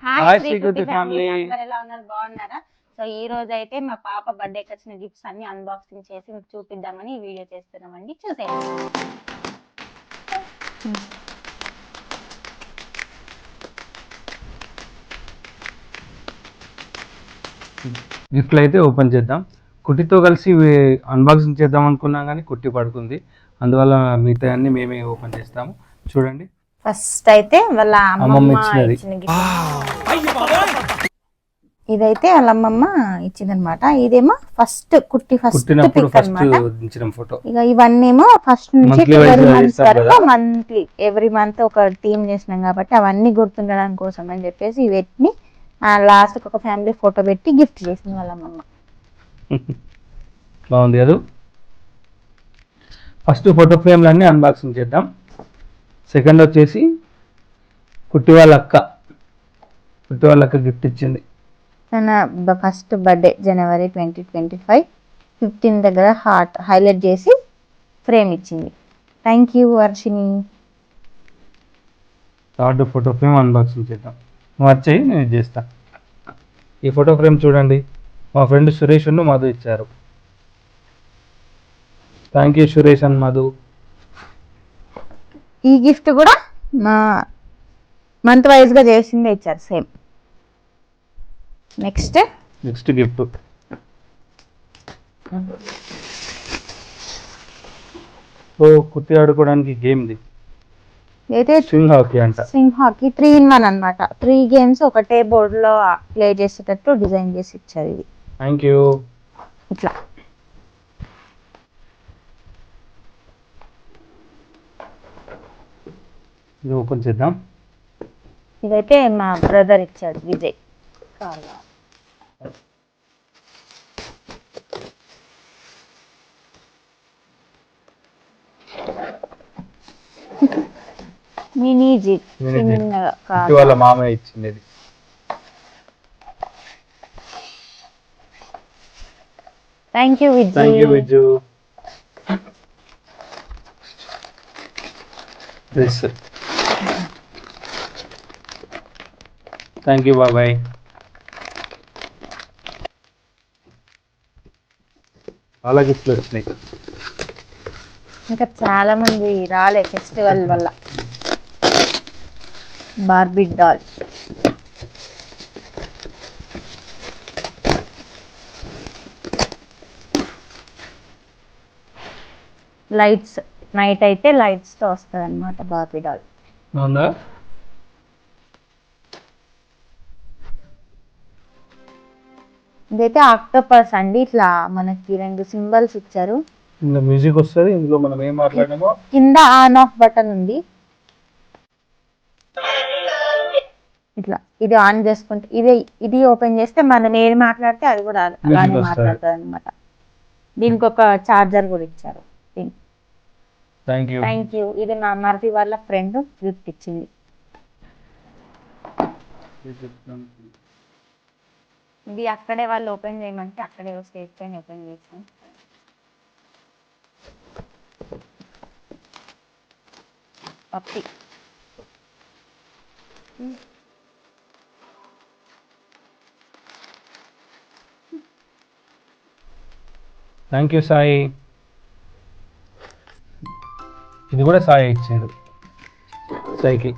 Hi Srikriti family, family. అందరు ఎలా ఉన్నారు? బాగున్నారా? సో ఈ రోజు అయితే మా పాప బర్త్డేకి వచ్చిన గిఫ్ట్స్ అన్ని అన్బాక్సింగ్ చేసి మీకు చూపిద్దామని ఈ వీడియో చేస్తున్నామండి. చూసేయండి. గిఫ్ట్లు అయితే ఓపెన్ చేద్దాం. కుట్టితో కలిసి అన్బాక్సింగ్ చేద్దాం అనుకున్నాం కానీ కుట్టి పడుకుంది, అందువల్ల మిగతా అన్ని మేమే ఓపెన్ చేస్తాము. చూడండి, ఫస్ట్ అయితే వాళ్ళ అమ్మమ్మ ఇచ్చిన గిఫ్ట్. ఇదైతే వాళ్ళ అమ్మమ్మ ఇచ్చిందనమాట. ఇదేమో ఫస్ట్ కుట్టినప్పుడు ఫస్ట్ దించిన ఫోటో. ఇక ఇవన్నేమో ఫస్ట్ నుంచి మంత్లీ ఎవ్రీ మంత్ ఒక టీమ్ చేసినాం కాబట్టి అవన్నీ గుర్తుండడం కోసం అని చెప్పేసి వీటిని లాస్ట్ ఒక ఫ్యామిలీ ఫోటో పెట్టి గిఫ్ట్ చేసింది వాళ్ళ అమ్మమ్మ. బాగుంది కదా. ఫస్ట్ ఫోటో ఫ్రేమ్లన్నీ అన్బాక్సింగ్ చేద్దాం. సెకండ్ వచ్చేసి కుట్టి వాళ్ళ అక్క గిఫ్ట్ ఇచ్చింది. తన ఫస్ట్ బర్త్డే జనవరి 2025 15 దగ్గర హార్ట్ హైలైట్ చేసి ఫ్రేమ్ ఇచ్చింది. Thank you Varshini. Third photo frame unboxing చేద్దాం. నువ్వు వచ్చేయి, నేను చేస్తా. ఈ ఫోటో ఫ్రేమ్ చూడండి, మా ఫ్రెండ్ సురేష్ మధు ఇచ్చారు. Thank you Suresh and Madhu. ఈ గిఫ్ట్ కూడా మా మంత్ వైజ్గా చేసిందే ఇచ్చారు సేమ్. నెక్స్ట్ గిఫ్ట్ కుర్తి ఆడుకోవడానికి గేమ్ది అయితే స్వింగ్ హాకీ అంట. స్వింగ్ హాకీ 3-in-1 అనమాట. 3 గేమ్స్ ఒకటే బోర్డులో ప్లే చేసేటట్టు డిజైన్ చేసి ఇచ్చారు. ఇది థ్యాంక్ యూ. ఇట్లా ఇది ఓపెన్ చేద్దాం. ఇదైతే మా బ్రదర్ ఇచ్చాడు, విజయ్. మినీ జీప్ వాళ్ళ మామయ్య ఇచ్చింది. Thank you Viju. Thank you బాబాయ్. చాలా గిఫ్ట్లు వచ్చినాయి. ఇంకా చాలా మంది రాలే ఫెస్టివల్ వల్ల. బార్బీ డాల్, లైట్స్, నైట్ అయితే లైట్స్ తో వస్తుంది అనమాట బార్బీ డాల్. ఇదైతే ఆక్టోపస్ అండి. ఇట్లా మనకి 2 సింబల్స్ ఇచ్చారు. మ్యూజిక్ వస్తుంది, ఇందులో మనం ఏం మాట్లాడామో. కింద ఆన్ ఆఫ్ బటన్ ఉంది. ఇట్లా ఇది ఆన్ చేసుకుంటే ఇది ఓపెన్ చేస్తే మనం ఏది మాట్లాడితే అది కూడా అలానే మాట్లాడుతుంది అనమాట. దీనికి ఒక చార్జర్ కూడా ఇచ్చారు. Thank you. ఇది నా మరిది వాళ్ళ ఫ్రెండ్ గిఫ్ట్ ఇచ్చింది. ఇది అక్కడే వాళ్ళు ఓపెన్ చేయమంటే అక్కడే స్టేజ్ పైన ఓపెన్ చేసాం. పప్పి. Thank you Sai. ఇది కూడా సాయి ఇచ్చాడు. సైకిల్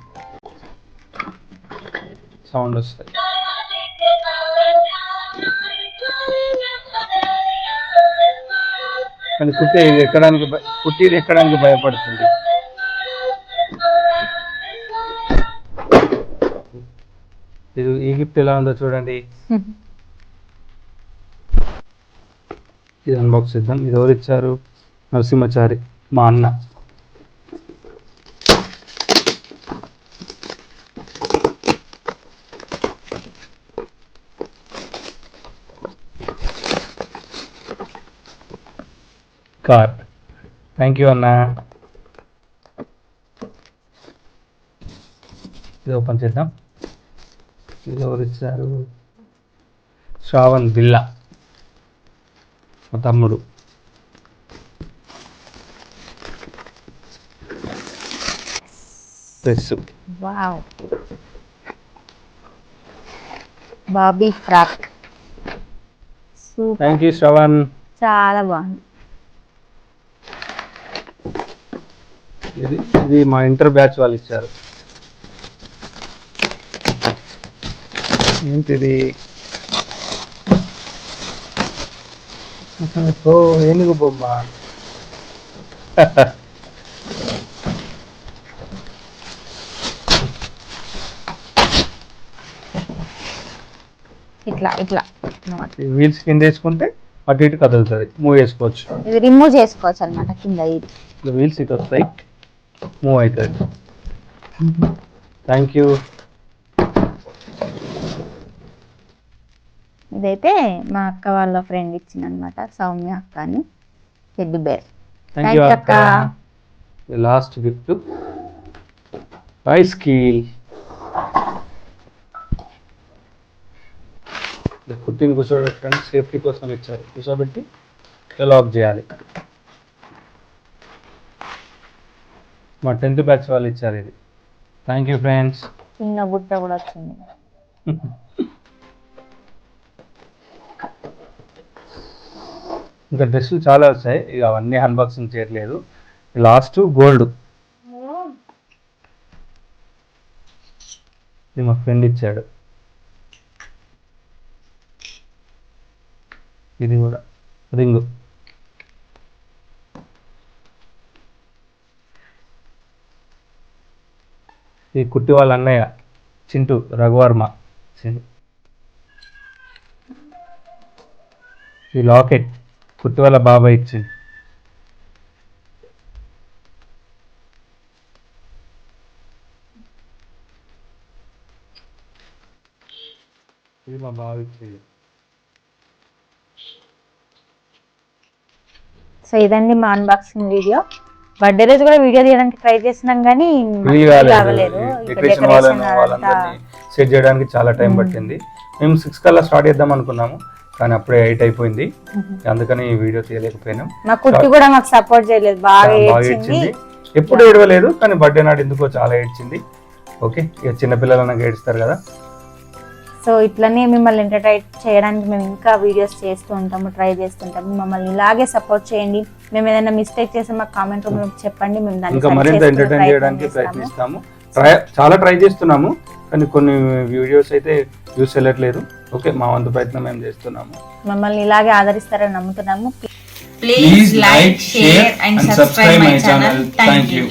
సౌండ్ వస్తుంది. కానీ కుట్టి ఎక్కడానికి భయపడుతుంది. ఇది ఈ గిఫ్ట్ ఎలా ఉందో చూడండి. ఇది అన్బాక్స్ చేద్దాం. ఇది ఎవరు ఇచ్చారు? నరసింహచారి, మా అన్న. కార్. థ్యాంక్ యూ అన్న. ఇది ఓపెన్ చేద్దాం. ఇది ఎవరు ఇచ్చారు? శ్రావణ్ బిల్లా, మా తమ్ముడు. Press. Wow. Bobby frock super, thank you Shravan. చాలా బాగుంది. ఇది మా ఇంటర్ బ్యాచ్ వాళ్ళు ఇచ్చారు. ఏంటిది? ఓ ఏనుగు బొమ్మ. ఇట్లా ఇట్లా వీల్స్ కింద వేసుకుంటే అటు ఇటు కదులుతుంది, మూవ్ చేసుకోవచ్చు. ఇది రిమూవ్ చేసుకోవచ్చు అనమాట. కింద ఇది వీల్స్ ఇటు వస్తాయి, మూవ్ అవుతుంది. Thank you. ఇదైతే మా అక్క వాళ్ళ ఫ్రెండ్ ఇచ్చింది అనమాట, సౌమ్య అక్క అని. Teddy bear. థ్యాంక్ యూ అక్క. Last gift bicycle. కుట్టిని కూర్చోబెట్టడానికి సేఫ్టీ కోసం ఇచ్చారు. కూర్చోబెట్టి లాక్ చేయాలి. మా 10th బ్యాచ్ వాళ్ళు ఇచ్చారు ఇది. Thank you friends. చిన్న బుట్ట కూడా వచ్చింది. ఇంకా డ్రెస్సులు చాలా వచ్చాయి, ఇక అవన్నీ అన్బాక్సింగ్ చేయట్లేదు. లాస్ట్ గోల్డ్, ఇది మా ఫ్రెండ్ ఇచ్చాడు. ఇది కూడా రింగు. ఈ కుట్టి వాళ్ళ అన్నయ్య చింటూ రఘువర్మ. ఈ లాకెట్ కుట్టి వాళ్ళ బాబాయ్ ఇచ్చింది. ఇది మా బావ ఇచ్చింది. సో ఇదండి మా అన్బాక్సింగ్ వీడియో. బర్త్డే రోజు కూడా వీడియో తీయడానికి ట్రై చేసినాం కానీ అవ్వలేదు. సెట్ చేయడానికి చాలా టైం పట్టింది. మేము 6 కల్లా స్టార్ట్ చేద్దాం అనుకున్నాము, కానీ అప్పుడే 8 అయిపోయింది. అందుకని ఈ వీడియో తీయలేకపోయినాం. మా కుట్టి కూడా మాకు సపోర్ట్ చేయలేదు, బాగా ఏడ్చింది. ఎప్పుడు ఏడవలేదు, కానీ బర్త్డే నాడు ఎందుకో చాలా ఏడ్చింది. ఓకే, ఇక చిన్నపిల్లలు నాకు ఏడుస్తారు కదా. సో ఇట్లనే మిమ్మల్ని ఎంటర్టైన్ చేయడానికి మేము ఇంకా వీడియోస్ చేస్తూ ఉంటాము, ట్రై చేస్తుంటాము. మమ్మల్ని ఇలాగే సపోర్ట్ చేయండి. మేము ఏదైనా మిస్టేక్ చేస్తే మాకు కామెంట్ రూమ్లో చెప్పండి, మేము దాన్ని ఇంకా మరింత ఎంటర్టైన్ చేయడానికి ప్రయత్నిస్తాము. చాలా ట్రై చేస్తున్నాము, కానీ కొన్ని వీడియోస్ అయితే యూస్ వెళ్ళట్లేదు. ఓకే, మా వంతు ప్రయత్నం మేము చేస్తున్నాము. మమ్మల్ని ఇలాగే ఆదరిస్తారని నమ్ముతున్నాము. Please like, share and subscribe my channel. Thank you.